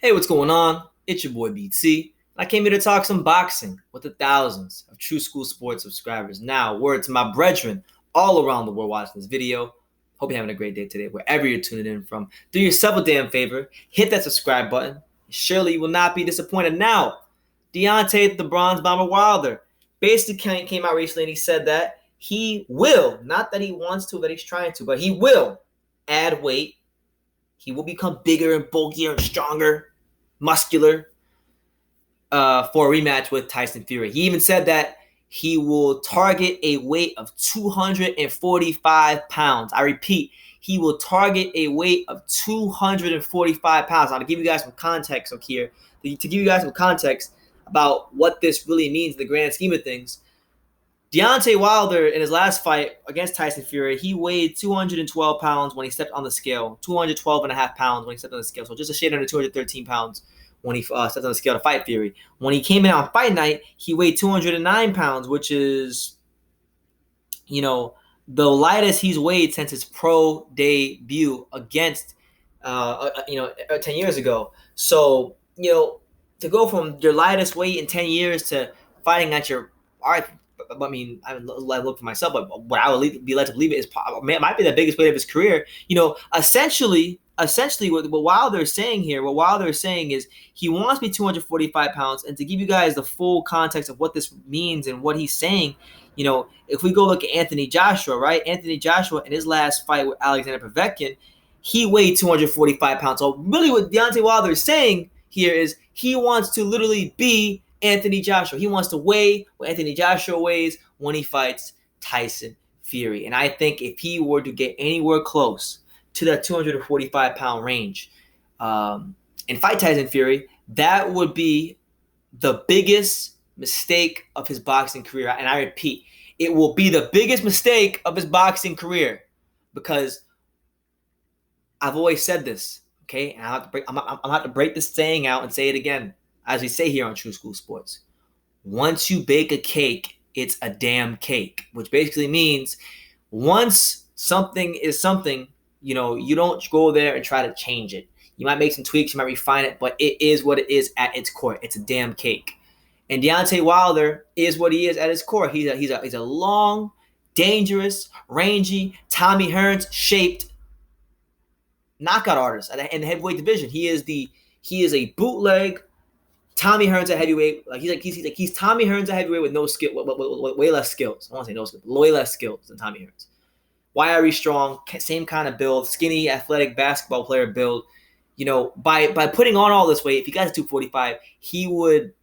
Hey, what's going on? It's your boy BT. I came here to talk some boxing with the thousands of True School Sports subscribers. Now, word to my brethren all around the world watching this video. Hope you're having a great day today, wherever you're tuning in from. Do yourself a damn favor, hit that subscribe button. Surely you will not be disappointed. Now, Deontay the Bronze Bomber Wilder basically came out recently and he said that he will, not that he wants to, that he's trying to, but he will add weight. He will become bigger and bulkier and stronger, muscular, for a rematch with Tyson Fury. He even said that he will target a weight of 245 pounds. I repeat, he will target a weight of 245 pounds. Now, to give you guys some context here, to give you guys some context about what this really means in the grand scheme of things, Deontay Wilder, in his last fight against Tyson Fury, he weighed 212 pounds when he stepped on the scale, 212 and a half pounds when he stepped on the scale, so just a shade under 213 pounds when he stepped on the scale to fight Fury. When he came in on fight night, he weighed 209 pounds, which is, the lightest he's weighed since his pro debut against, 10 years ago. So, to go from your lightest weight in 10 years to fighting at your, I mean, I would look for myself, but what I would be led to believe it might be the biggest weight of his career. Essentially, what Wilder is saying here, is he wants to be 245 pounds. And to give you guys the full context of what this means and what he's saying, if we go look at Anthony Joshua, right? Anthony Joshua in his last fight with Alexander Povetkin, he weighed 245 pounds. So really what Deontay Wilder is saying here is he wants to literally be Anthony Joshua. He wants to weigh what Anthony Joshua weighs when he fights Tyson Fury. And I think if he were to get anywhere close to that 245-pound range and fight Tyson Fury, that would be the biggest mistake of his boxing career. And I repeat, it will be the biggest mistake of his boxing career because I've always said this, okay? And I'm going to have to break this saying out and say it again. As we say here on True School Sports, once you bake a cake, it's a damn cake, which basically means once something is something, you don't go there and try to change it. You might make some tweaks, you might refine it, but it is what it is at its core. It's a damn cake. And Deontay Wilder is what he is at his core. He's a long, dangerous, rangy, Tommy Hearns shaped knockout artist in the heavyweight division. He is a bootleg Tommy Hearns at heavyweight. He's Tommy Hearns at heavyweight with no skill, with way less skills. I want to say no skills, way less skills than Tommy Hearns. Wiry, strong, same kind of build, skinny, athletic basketball player build. By putting on all this weight, if he got to 245, he would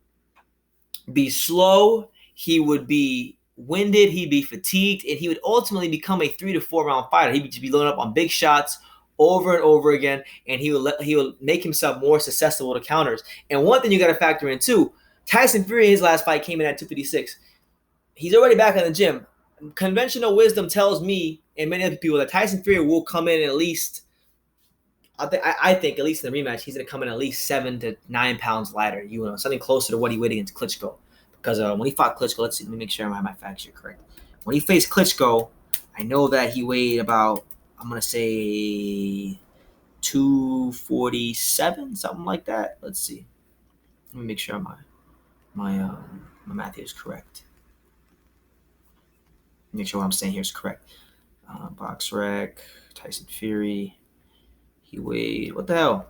be slow, he would be winded, he'd be fatigued, and he would ultimately become a 3 to 4 round fighter. He would just be loading up on big shots over and over again, and he will make himself more susceptible to counters. And one thing you got to factor in too, Tyson Fury in his last fight came in at 256. He's already back in the gym. Conventional wisdom tells me and many other people that Tyson Fury will come in at least, I think at least in the rematch, he's going to come in at least 7 to 9 pounds lighter. Something closer to what he weighed against Klitschko. Because when he fought Klitschko, let me make sure I have my facts here correct. When he faced Klitschko, I know that he weighed about, I'm going to say 247, something like that. Let's see. Let me make sure my math here is correct. Make sure what I'm saying here is correct. Box rec, Tyson Fury. He weighed, what the hell?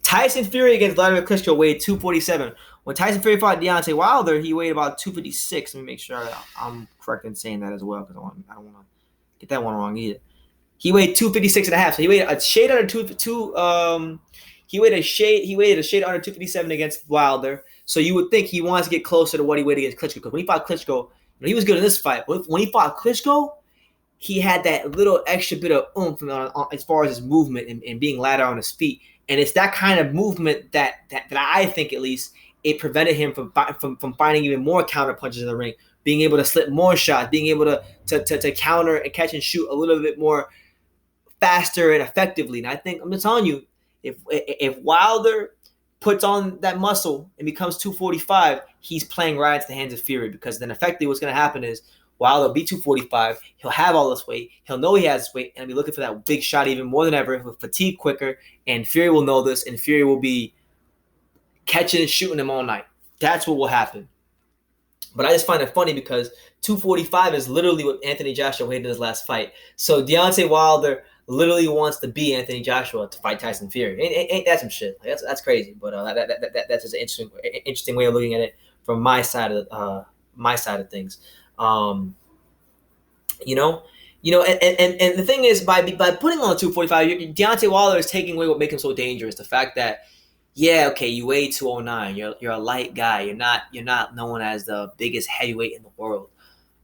Tyson Fury against Vladimir Klitschko weighed 247. When Tyson Fury fought Deontay Wilder, he weighed about 256. Let me make sure I'm correct in saying that as well, because I don't want to get that one wrong either. He weighed 256 and a half, so he weighed a shade under he weighed a shade under 257 against Wilder. So you would think he wants to get closer to what he weighed against Klitschko. Because when he fought Klitschko, he was good in this fight. But when he fought Klitschko, he had that little extra bit of oomph as far as his movement and being lighter on his feet. And it's that kind of movement that I think, at least, it prevented him from finding even more counter punches in the ring, being able to slip more shots, being able to counter and catch and shoot a little bit more faster and effectively. And I think, I'm just telling you, if Wilder puts on that muscle and becomes 245, he's playing right into the hands of Fury, because then effectively what's going to happen is Wilder will be 245. He'll have all this weight. He'll know he has this weight, and be looking for that big shot even more than ever. He'll fatigue quicker, and Fury will know this, and Fury will be catching and shooting him all night. That's what will happen. But I just find it funny because 245 is literally what Anthony Joshua weighed in his last fight. So Deontay Wilder literally wants to be Anthony Joshua to fight Tyson Fury. Ain't that some shit? Like, that's crazy. But that's just an interesting way of looking at it from my side of things. Um, you know, and the thing is, by putting on 245, Deontay Wilder is taking away what makes him so dangerous. The fact that, yeah, okay, you weigh 209. You're a light guy. You're not known as the biggest heavyweight in the world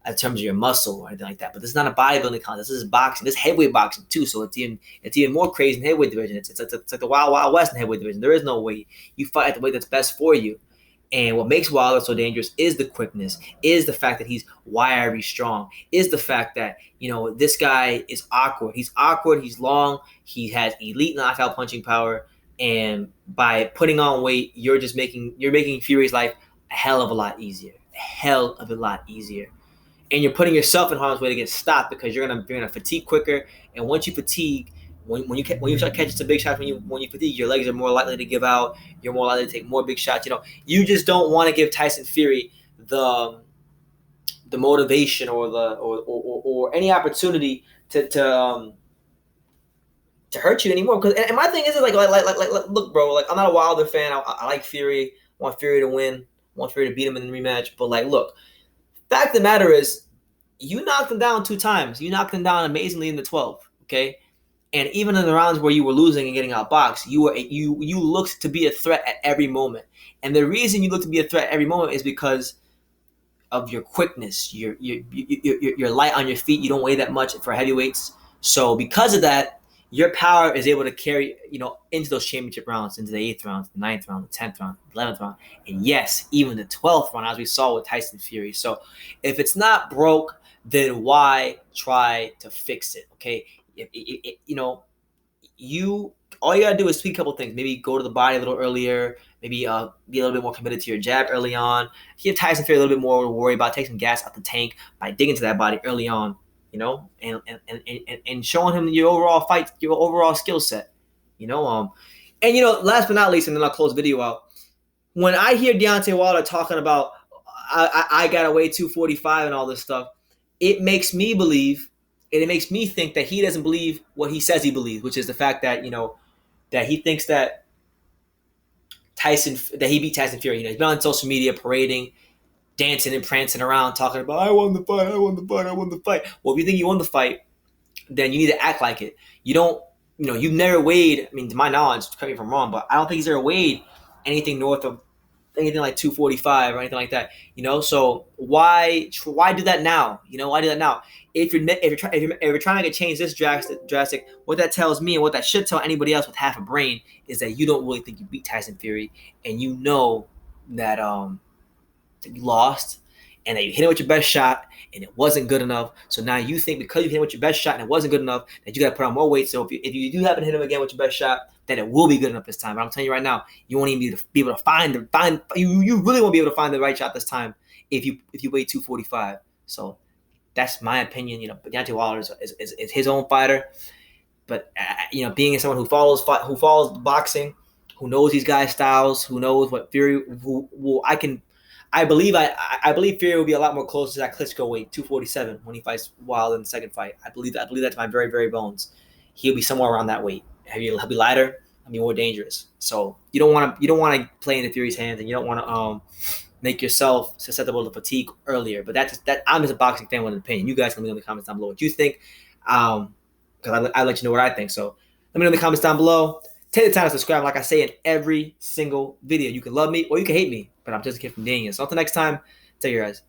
in terms of your muscle or anything like that. But this is not a bodybuilding contest. This is boxing. This is heavyweight boxing too. So it's even more crazy in the heavyweight division. It's like the wild west in the heavyweight division. There is no weight. You fight at the weight that's best for you. And what makes Wilder so dangerous is the quickness, is the fact that he's wiry strong, is the fact that, this guy is awkward. He's awkward, he's long, he has elite knockout punching power, and by putting on weight, you're making Fury's life a hell of a lot easier. A hell of a lot easier. And you're putting yourself in harm's way to get stopped because you're gonna fatigue quicker, and once you fatigue, when you start catching some big shots, when you fatigue, your legs are more likely to give out. You're more likely to take more big shots. You just don't want to give Tyson Fury the motivation or any opportunity to hurt you anymore. Because and my thing is like look, bro, like I'm not a Wilder fan. I like Fury. I want Fury to win. I want Fury to beat him in the rematch. But like, look, fact of the matter is, you knocked him down 2 times. You knocked him down amazingly in the 12. Okay. And even in the rounds where you were losing and getting outboxed, you looked to be a threat at every moment. And the reason you look to be a threat at every moment is because of your quickness. You're light on your feet. You don't weigh that much for heavyweights. So because of that, your power is able to carry into those championship rounds, into the 8th round, the 9th round, the 10th round, the 11th round, and yes, even the 12th round, as we saw with Tyson Fury. So if it's not broke, then why try to fix it? Okay. All you gotta do is tweak a couple things. Maybe go to the body a little earlier. Maybe be a little bit more committed to your jab early on. Give Tyson Fury a little bit more to worry about. Take some gas out the tank by digging to that body early on. And showing him your overall skill set. Last but not least, and then I'll close the video out. When I hear Deontay Wilder talking about I gotta weigh 245 and all this stuff, it makes me believe. And it makes me think that he doesn't believe what he says he believes, which is the fact that, that he thinks that he beat Tyson Fury. He's been on social media parading, dancing and prancing around, talking about, I won the fight. Well, if you think you won the fight, then you need to act like it. You don't, you've never weighed, to my knowledge, correct me if I'm wrong, but I don't think he's ever weighed anything north of anything like 245 or anything like that. So why do that now? Why do that now? If you're trying to get change this drastic, what that tells me and what that should tell anybody else with half a brain is that you don't really think you beat Tyson Fury, and you know that you lost, and that you hit it with your best shot and it wasn't good enough. So now you think because you hit it with your best shot and it wasn't good enough that you got to put on more weight. So if you do happen to hit him again with your best shot, then it will be good enough this time. But I'm telling you right now, you won't even be able to find you really won't be able to find the right shot this time if you weigh 245. So that's my opinion. Deontay Wilder is his own fighter, but being someone who follows boxing, who knows these guys' styles, who knows what Fury, I believe Fury will be a lot more close to that Klitschko weight, 247, when he fights Wilder in the second fight. I believe that to my very, very bones. He'll be somewhere around that weight. He'll be lighter. He'll be more dangerous. So you don't want to play into Fury's hands, and you don't want to make yourself susceptible to fatigue earlier. But I'm just a boxing fan with an opinion. You guys can let me know in the comments down below what you think, because I let you know what I think. So let me know in the comments down below. Take the time to subscribe, like I say in every single video. You can love me or you can hate me, but I'm just a kid from Daniel. So until next time, take care, guys.